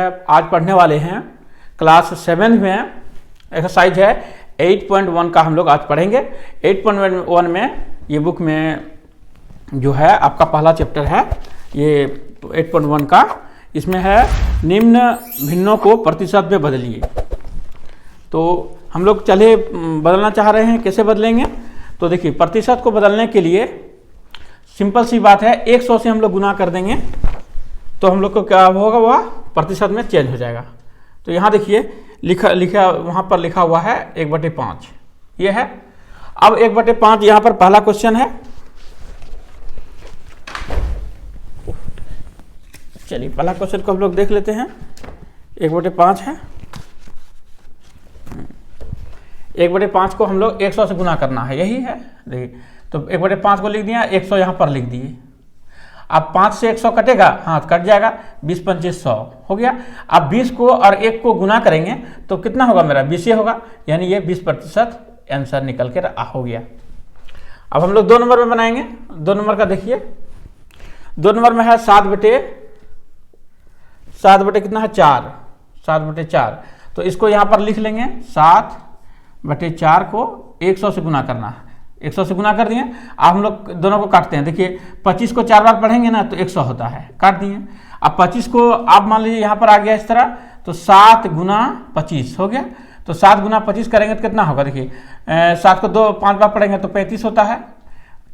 आज पढ़ने वाले हैं क्लास 7 में एक्सरसाइज है 8.1 का हम लोग आज पढ़ेंगे। 8.1 में ये बुक में जो है आपका पहला चैप्टर है ये 8.1 का। इसमें है निम्न भिन्नों को प्रतिशत में बदलिए। तो हम लोग चले बदलना चाह रहे हैं, कैसे बदलेंगे? तो देखिए प्रतिशत को बदलने के लिए सिंपल सी बात है, 100 से हम लोग गुना कर देंगे तो हम लोग को क्या होगा, वह प्रतिशत में चेंज हो जाएगा। तो यहाँ देखिए लिखा वहाँ पर लिखा हुआ है 1/5 ये है। अब 1/5 यहाँ पर पहला क्वेश्चन है। चलिए पहला क्वेश्चन को हम लोग देख लेते हैं। 1/5 है। 1/5 को हम लोग 100 से गुना करना है, यही है। देखिए तो 1/5 को लिख दिया, 100 यहाँ पर लिख दिए। अब 5 से 100 कटेगा, हाँ कट जाएगा, 20 25 100 हो गया। अब 20 को और 1 को गुना करेंगे तो कितना होगा, मेरा 20 होगा, यानी ये 20% आंसर निकल के हो गया। अब हम लोग 2 नंबर में बनाएंगे। 2 नंबर का देखिए, 2 नंबर में है 7 बटे कितना है 4, 7/4। तो इसको यहाँ पर लिख लेंगे 7/4 को 100 से गुना करना है। 100 से गुना कर दिए। अब हम लोग दोनों को काटते हैं। देखिए 25 को 4 बार पढ़ेंगे ना तो 100 होता है, काट दिए। अब 25 को आप मान लीजिए यहाँ पर आ गया इस तरह, तो 7 गुना 25 हो गया। तो 7 गुना 25 करेंगे तो कितना होगा, देखिए 7 को 5 बार पढ़ेंगे तो 35 होता है।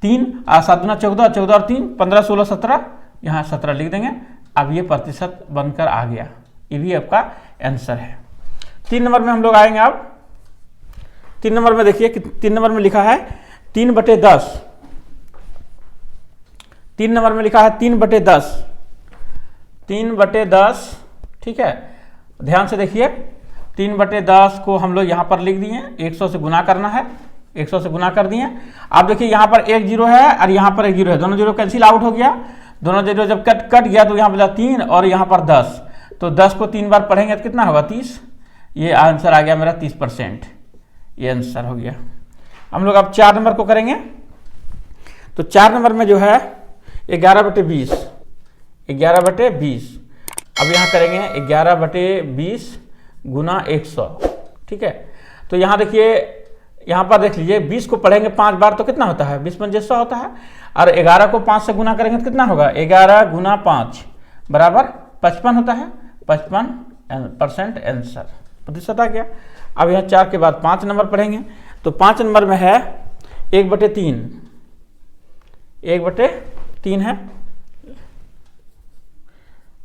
3 7 गुना 14, 14 और 3 15, 16 17, यहाँ 17 लिख देंगे। अब ये प्रतिशत बनकर आ गया, ये भी आपका आंसर है। 3 नंबर में हम लोग आएंगे। अब 3 नंबर में देखिए कि 3 नंबर में लिखा है 3/10। 3 नंबर में लिखा है 3/10, 3/10, ठीक है। ध्यान से देखिए 3/10 को हम लोग यहाँ पर लिख दिए, 100 से गुना करना है, 100 से गुना कर दिए। अब देखिए यहाँ पर 1 0 है और यहाँ पर 1 0 है, दोनों 0 कैंसिल आउट हो गया। दोनों 0 जब कट गया तो यहाँ पर 3 और यहाँ पर 10, तो 10 को 3 बार पढ़ेंगे तो कितना होगा 30। ये आंसर आ गया मेरा 30%, ये आंसर हो गया। हम लोग अब 4 नंबर को करेंगे। तो 4 नंबर में जो है 11/20, 11/20। अब यहाँ करेंगे 11/20 गुना 100, ठीक है। तो यहाँ देखिए, यहाँ पर देख लीजिए 20 को पढ़ेंगे 5 बार तो कितना होता है, 20 पंजे 100 होता है। और 11 को 5 से गुना करेंगे तो कितना होगा, 11 गुना 5 बराबर 55 होता है। 55% आंसर, प्रतिशत आ गया। अब यहाँ 4 के बाद 5 नंबर पढ़ेंगे। तो 5 नंबर में है 1/3, 1/3 है।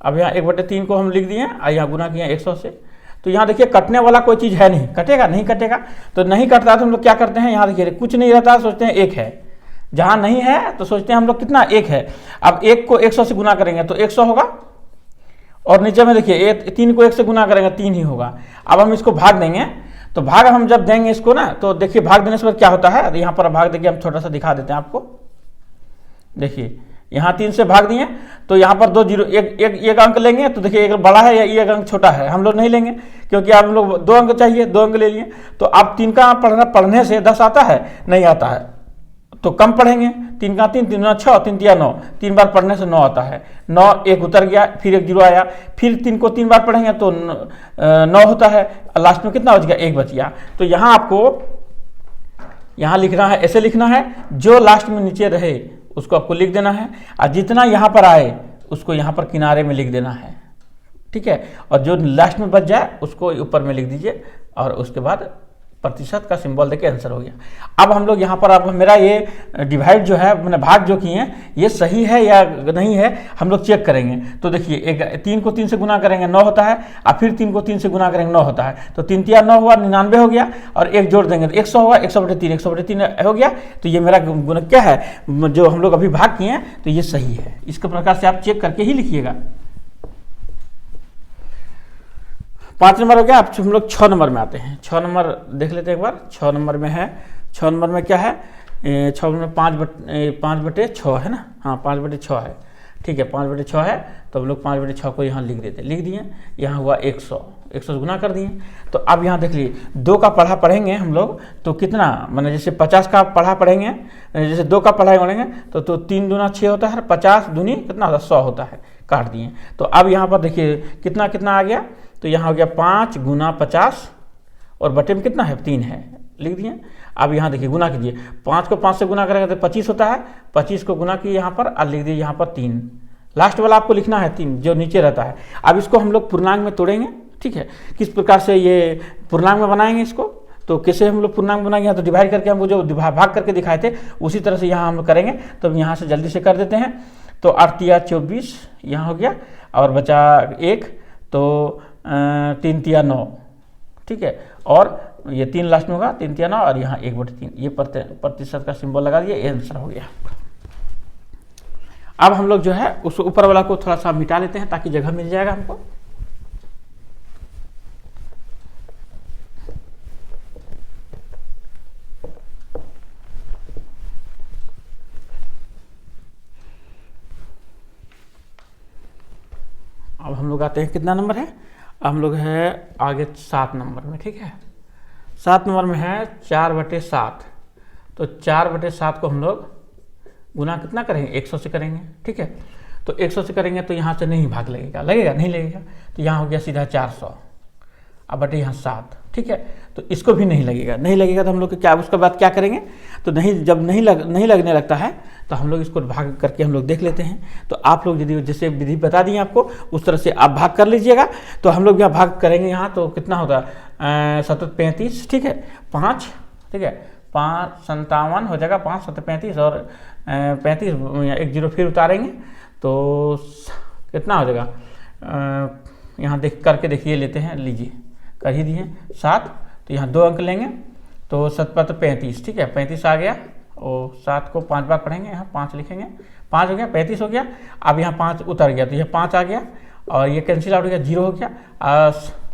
अब यहाँ 1/3 को हम लिख दिए और यहाँ गुना किया 100 से। तो यहाँ देखिए कटने वाला कोई चीज़ है नहीं, कटेगा नहीं, कटेगा तो नहीं कटता तो हम लोग क्या करते हैं, यहाँ देखिए कुछ नहीं रहता, सोचते हैं 1 है। जहाँ नहीं है तो सोचते हैं हम लोग कितना 1 है। अब 1 को 100 से गुना करेंगे तो 100 होगा, और नीचे में देखिए 3 को 1 से गुना करेंगे 3 ही होगा। अब हम इसको भाग देंगे, तो भाग हम जब देंगे इसको ना, तो देखिए भाग देने से क्या होता है, यहाँ पर भाग देखिए हम छोटा सा दिखा देते हैं आपको। देखिए यहाँ 3 से भाग दिए तो यहाँ पर 2 0, एक अंक लेंगे तो देखिए एक बड़ा है या एक अंक छोटा है, हम लोग नहीं लेंगे क्योंकि आप लोग 2 अंक चाहिए, 2 अंक ले लिए। तो अब 3 का पढ़ने से 10 आता है, नहीं आता है, तो कम पढ़ेंगे। 3 का 3, 3 गुना 6, 3 तिया 9, 3 बार पढ़ने से 9 आता है। 9 1 उतर गया, फिर 1 0 आया, फिर 3 को 3 बार पढ़ेंगे तो 9 होता है। लास्ट में कितना बच गया, 1 बच गया। तो यहाँ आपको यहाँ लिखना है, ऐसे लिखना है, जो लास्ट में नीचे रहे उसको आपको लिख देना है, और जितना यहाँ पर आए उसको यहाँ पर किनारे में लिख देना है, ठीक है। और जो लास्ट में बच जाए उसको ऊपर में लिख दीजिए, और उसके बाद प्रतिशत का सिंबल देके आंसर हो गया। अब हम लोग यहाँ पर, अब मेरा ये डिवाइड जो है, मैंने भाग जो किए हैं ये सही है या नहीं है हम लोग चेक करेंगे। तो देखिए 3 को 3 से गुना करेंगे 9 होता है, और फिर 3 को 3 से गुना करेंगे 9 होता है। तो 3 तिया 9 हुआ, 99 हो गया, और 1 जोड़ देंगे तो 100 होगा, 100/3, 100/3 हो गया। तो ये मेरा गुना क्या है, जो हम लोग अभी भाग किए हैं तो ये सही है। इसके प्रकार से आप चेक करके ही लिखिएगा। 5 नंबर हो गया। अब हम लोग 6 नंबर में आते हैं। 6 नंबर देख लेते हैं एक बार। 6 नंबर में है, 6 नंबर में क्या है, 6 में 5/6 है ना, हाँ 5/6 है, ठीक है। 5/6 है तो हम लोग 5/6 को यहाँ लिख देते, लिख दिए। यहाँ हुआ 100, 100 से गुना कर दिए। तो अब यहाँ देख लीजिए 2 का पढ़ा पढ़ेंगे हम लोग तो कितना, मैंने जैसे 50 का पढ़ा पढ़ेंगे, जैसे 2 का पढ़ा पढ़ेंगे तो 3 दूना 6 होता है, 50 दूनी कितना होता है 100 होता है। काट दिए। तो अब यहाँ पर देखिए कितना कितना आ गया, तो यहाँ हो गया 5 गुना 50 और बटे में कितना है 3 है, लिख दिए। अब यहाँ देखिए गुना कीजिए, 5 को 5 से गुना करेंगे तो 25 होता है, 25 को गुना किए यहाँ पर और लिख दिए यहाँ पर 3, लास्ट वाला आपको लिखना है 3 जो नीचे रहता है। अब इसको हम लोग पूर्णांक में तोड़ेंगे, ठीक है। किस प्रकार से ये पूर्णांक में बनाएंगे इसको, तो कैसे हम लोग पूर्णांक बनाएंगे, यहाँ तो डिवाइड करके हमको जो भाग करके दिखाए थे उसी तरह से यहाँ हम लोग करेंगे। तो यहाँ से जल्दी से कर देते हैं। तो 8 तिया 24 यहाँ हो गया और बचा 1, तो 3 तिया 9, ठीक है। और ये 3 लास्ट में होगा, 3 तिया 9 और यहाँ 1/3, ये प्रतिशत का सिंबल लगा दिए, ये आंसर हो गया। अब हम लोग जो है उस ऊपर वाला को थोड़ा सा मिटा लेते हैं ताकि जगह मिल जाएगा हमको। अब हम लोग आते हैं कितना नंबर है, अब हम लोग है आगे 7 नंबर में, ठीक है। 7 नंबर में है 4/7, तो 4/7 को हम लोग गुना कितना करेंगे 100 से करेंगे, ठीक है। तो 100 से करेंगे तो यहाँ से नहीं भाग लगेगा, लगेगा नहीं लगेगा, तो यहाँ हो गया सीधा 400, अब बटे यहाँ 7, ठीक है। तो इसको भी नहीं लगेगा, नहीं लगेगा तो हम लोग क्या उसके बाद क्या करेंगे, तो नहीं जब नहीं लगने लगता है तो हम लोग इसको भाग करके हम लोग देख लेते हैं। तो आप लोग यदि जैसे विधि बता दी आपको उस तरह से आप भाग कर लीजिएगा। तो हम लोग यहाँ भाग करेंगे, यहाँ तो कितना होता है 7 35, ठीक है, 5, ठीक है, 5 57 हो जाएगा, 5 7 35 और 35 1 0 फिर उतारेंगे तो कितना हो जाएगा, यहाँ देख करके देखिए लेते हैं, लीजिए कर ही दिए 7, तो यहाँ 2 अंक लेंगे तो 7 5 35, ठीक है, 35 आ गया और 7 को 5 बार पढ़ेंगे, यहाँ 5 लिखेंगे, 5 हो गया, 35 हो गया। अब यहाँ 5 उतर गया तो यह 5 आ गया और ये कैंसिल आउट हो गया, 0 हो गया।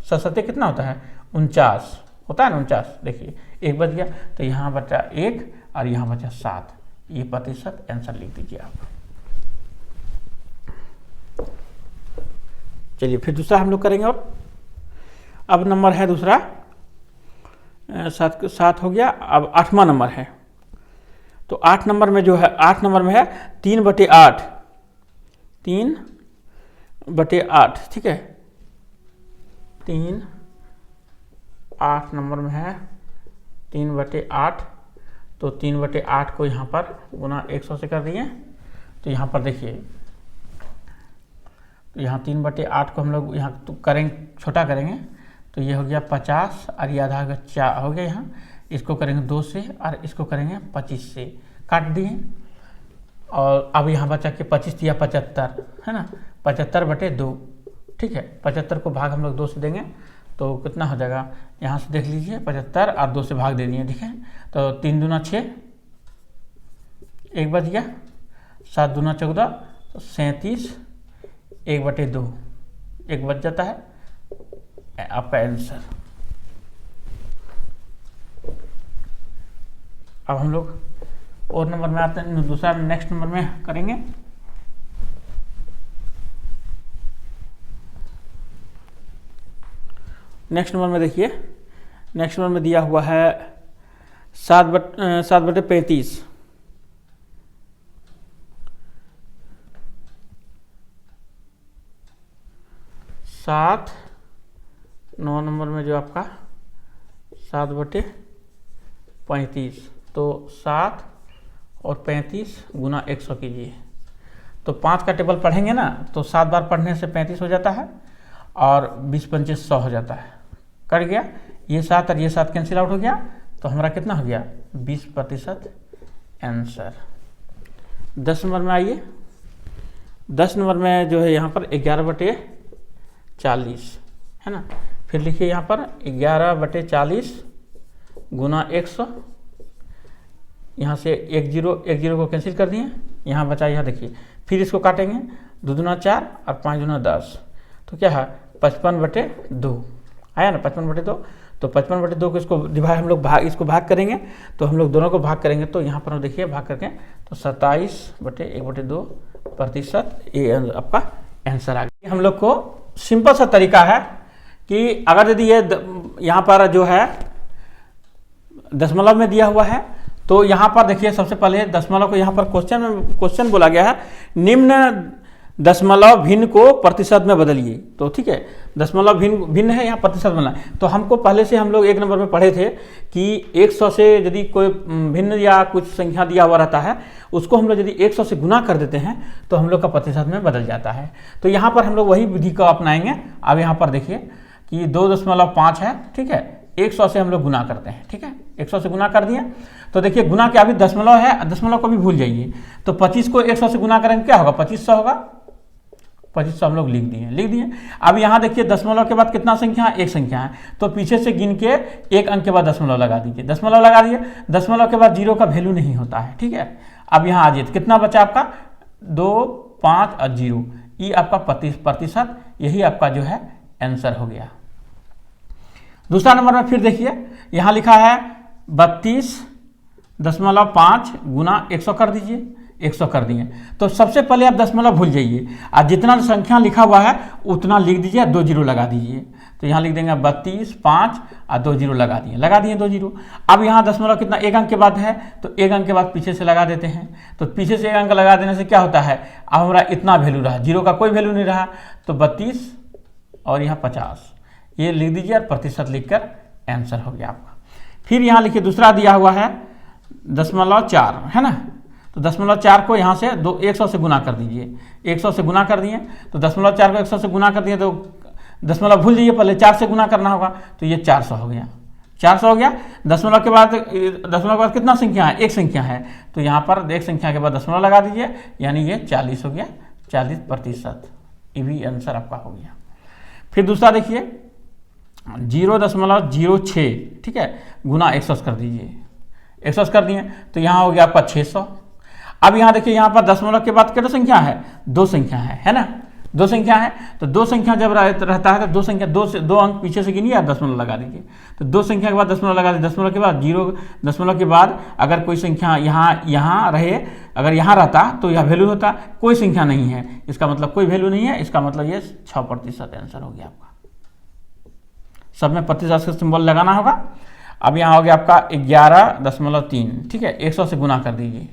7 कितना होता है 49 होता है ना, 49, देखिए 1 बच गया, तो यहाँ बचा 1 और यहाँ बचा 7, ये प्रतिशत आंसर लिख दीजिए आप। चलिए फिर दूसरा हम लोग करेंगे। और अब नंबर है दूसरा 7 हो गया। अब 8वां नंबर है, तो 8 नंबर में जो है 8 नंबर में है 3/8, 3/8, ठीक है, 8 नंबर में है 3/8, तो 3/8 को यहाँ पर गुना 100 से कर दिए। तो यहाँ पर देखिए, तो यहाँ 3/8 को हम लोग यहाँ तो करेंगे, छोटा करेंगे, तो ये हो गया 50 और ये आधा हो गया, यहाँ इसको करेंगे 2 से और इसको करेंगे 25 से, काट दिए। और अब यहाँ बचा के 25 या 75 है ना, 75/2, ठीक है, 75 को भाग हम लोग 2 से देंगे तो कितना हो जाएगा, यहाँ से देख लीजिए 75 और 2 से भाग दे दिए, ठीक है। तो 3 दूना 6, 1 बच गया, 7 दूना 14, तो 37, 1/2, 1 बच जाता है आपका आंसर। अब हम लोग और नंबर में आते हैं, दूसरा नेक्स्ट नंबर में करेंगे। नेक्स्ट नंबर में देखिए, नेक्स्ट नंबर में दिया हुआ है 7/35, 7 9 नंबर में जो आपका 7/35, तो 7 और 35 गुना 100 कीजिए। तो 5 का टेबल पढ़ेंगे ना, तो 7 बार पढ़ने से 35 हो जाता है और 20 पंचे 100 हो जाता है, कट गया, ये 7 और ये 7 कैंसिल आउट हो गया, तो हमारा कितना हो गया 20% आंसर। 10 नंबर में आइए, 10 नंबर में जो है यहाँ पर 11/40 है ना, फिर लिखिए यहाँ पर 11/40 गुना 100, यहाँ से 1 0 को कैंसिल कर दिए, यहाँ बचा, यहाँ देखिए, फिर इसको काटेंगे, 2 दूना 4 और 5 दूना 10, तो क्या है 55/2 आया ना, 55/2। तो 55/2 को इसको डिवाइड हम लोग इसको भाग करेंगे, तो हम लोग दोनों को भाग करेंगे, तो यहाँ पर देखिए भाग करके तो 27/1/2%, ये आपका आंसर आ गया। हम लोग को सिंपल सा तरीका है कि अगर यदि ये यहाँ पर जो है दशमलव में दिया हुआ है, तो यहाँ पर देखिए सबसे पहले दशमलव को यहाँ पर क्वेश्चन बोला गया है, निम्न दशमलव भिन्न को प्रतिशत में बदलिए। तो ठीक है, दशमलव भिन्न है, यहाँ प्रतिशत बना है। तो हमको पहले से हम लोग 1 नंबर में पढ़े थे कि 100 से यदि कोई भिन्न या कुछ संख्या दिया हुआ रहता है, उसको हम लोग यदि 100 से गुना कर देते हैं तो हम लोग का प्रतिशत में बदल जाता है। तो यहाँ पर हम लोग वही विधि को अपनाएंगे। अब यहाँ पर देखिए कि 2.5 है, ठीक है, 100 से हम लोग गुना करते हैं, ठीक है, 100 से गुना कर दिए। तो देखिए गुना क्या, अभी दशमलव है, दशमलव को भी भूल जाइए। तो 25 को 100 से गुना करेंगे क्या होगा, 2500 होगा। 2500 हम लोग लिख दिए। अब यहाँ देखिए दशमलव के बाद कितना संख्या है, एक संख्या है। तो पीछे से गिन के एक अंक के बाद दशमलव लगा दीजिए, दशमलव लगा दिए। दशमलव के बाद 0 का वैल्यू नहीं होता है, ठीक है। अब यहाँ आ जाइए, तो कितना बचा आपका, 2, 5 और 0, ये आपका प्रतिशत, यही आपका जो है आंसर हो गया। दूसरा नंबर में फिर देखिए यहाँ लिखा है 32.5 गुना 100 कर दीजिए, 100 कर दिए। तो सबसे पहले आप दशमलव भूल जाइए और जितना संख्या लिखा हुआ है उतना लिख दीजिए, 2 जीरो लगा दीजिए। तो यहाँ लिख देंगे 32, 5 और 2 जीरो लगा दिए 2 जीरो। अब यहाँ दशमलव कितना, एक अंक के बाद है, तो एक अंक के बाद पीछे से लगा देते हैं। तो पीछे से एक अंक लगा देने से क्या होता है, अब हमारा इतना वैल्यू रहा, 0 का कोई वैल्यू नहीं रहा। तो 32 और यहाँ 50, ये लिख दीजिए और प्रतिशत लिखकर आंसर हो गया आपका। फिर यहाँ लिखिए दूसरा दिया हुआ है 0.4, है ना। तो 0.4 को यहाँ से 100 से गुना कर दीजिए, 100 से गुना कर दिए। तो 0.4 को 100 से गुना कर दिए, तो दशमलव भूल जाइए, पहले 4 से गुना करना होगा। तो ये 400 हो गया, 400 हो गया। दशमलव के बाद कितना संख्या है, एक संख्या है। तो यहाँ पर एक संख्या के बाद दशमलव लगा दीजिए, यानी ये 40 हो गया, 40%। ये भी आंसर आपका हो गया। फिर दूसरा देखिए 0.06, ठीक है, गुना 100 कर दीजिए, 100 कर दिए। तो यहाँ हो गया आपका 600। अब यहाँ देखिए, यहाँ पर दशमलव के बाद कितना संख्या है, 2 संख्या है ना, 2 संख्या है। तो 2 संख्या जब रहता है तो 2 संख्या, 2 अंक पीछे से गिनिए, आप दशमलव लगा दीजिए। तो 2 संख्या के बाद दशमलव लगा दीजिए, दशमलव के बाद 0, दशमलव के बाद अगर कोई संख्या यहाँ रहे, अगर यहाँ रहता तो यह वैल्यू होता, कोई संख्या नहीं है, इसका मतलब कोई वैल्यू नहीं है, इसका मतलब ये 6% आंसर हो गया आपका। सब में प्रतिशत का सिंबल लगाना होगा। अब यहाँ हो गया आपका 11.3, ठीक है, 100 से गुना कर दीजिए।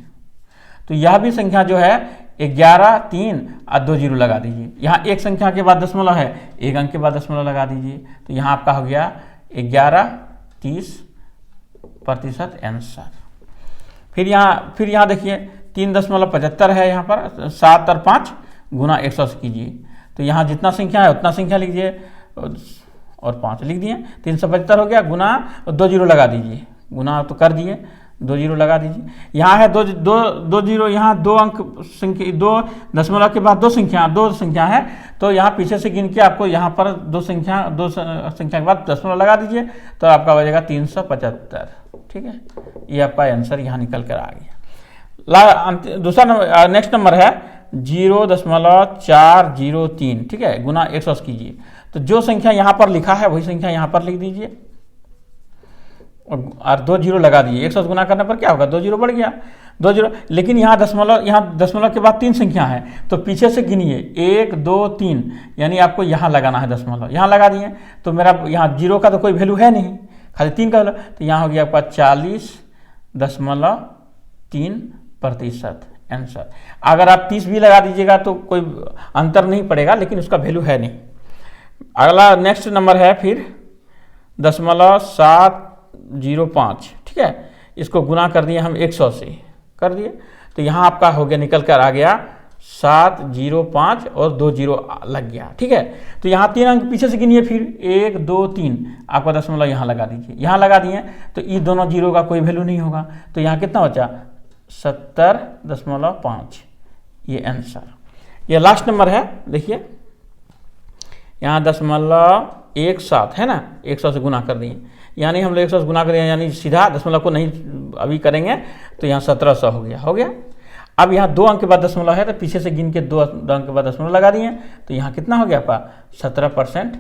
तो यह भी संख्या जो है 11, 3 और 2 जीरो लगा दीजिए। यहाँ एक संख्या के बाद दशमलव है, एक अंक के बाद दशमलव लगा दीजिए। तो यहाँ आपका हो गया 11-30% आंसर। फिर यहाँ देखिए 3.75 है, यहाँ पर 7 और 5 गुना 100 से कीजिए। तो यहाँ जितना संख्या है उतना संख्या लिख दीजिए और 5 लिख दिए, 375 हो गया। गुना 2 जीरो लगा दीजिए, गुना तो कर दिए, 2 जीरो लगा दीजिए। यहाँ है 2 जीरो, यहाँ 2 अंक संख्या, 2 दशमलव के बाद 2 संख्या है। तो यहाँ पीछे से गिन के आपको यहाँ पर 2 संख्या के बाद दशमलव लगा दीजिए, तो आपका बचेगा 375, ठीक है। ये आपका आंसर यहाँ निकल कर आ गया। दूसरा नंबर, नेक्स्ट नंबर है 0.403, ठीक है, गुना 100 कीजिए। तो जो संख्या यहाँ पर लिखा है वही संख्या यहाँ पर लिख दीजिए और 2 जीरो लगा दीजिए। 100 से गुना करने पर क्या होगा, 2 जीरो बढ़ गया, 2 जीरो। लेकिन यहाँ दशमलव के बाद 3 संख्या है, तो पीछे से गिनिए 1, 2, 3, यानी आपको यहाँ लगाना है दशमलव, यहाँ लगा दिए। तो मेरा यहाँ 0 का तो कोई वैल्यू है नहीं, खाली 3 का वैल्यू। तो यहाँ हो गया आपका 40.3% आंसर। अगर आप 30 भी लगा दीजिएगा तो कोई अंतर नहीं पड़ेगा, लेकिन उसका वैल्यू है नहीं। अगला नेक्स्ट नंबर है फिर 0.705, ठीक है, इसको गुना कर दिए हम 100 से, कर दिए। तो यहाँ आपका हो गया, निकल कर आ गया 705 और 2 जीरो लग गया, ठीक है। तो यहाँ 3 अंक पीछे से गिनिए, फिर 1, 2, 3, आपका दशमलव यहाँ लगा दीजिए, यहाँ लगा दिए। तो ये दोनों जीरो का कोई वैल्यू नहीं होगा। तो यहाँ कितना बचा, 70.5, ये आंसर। ये लास्ट नंबर है, देखिए यहाँ 0.17 है ना, 100 से गुना कर दिए, यानी हम लोग 100 से गुना करें, यानी सीधा दशमलव को नहीं अभी करेंगे। तो यहाँ 1700 हो गया। अब यहाँ 2 अंक के बाद दशमलव है, तो पीछे से गिन के 2 अंक के बाद दशमलव लगा दिए। तो यहाँ कितना हो गया आपका, 17%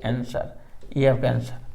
आंसर। ये आपका आंसर।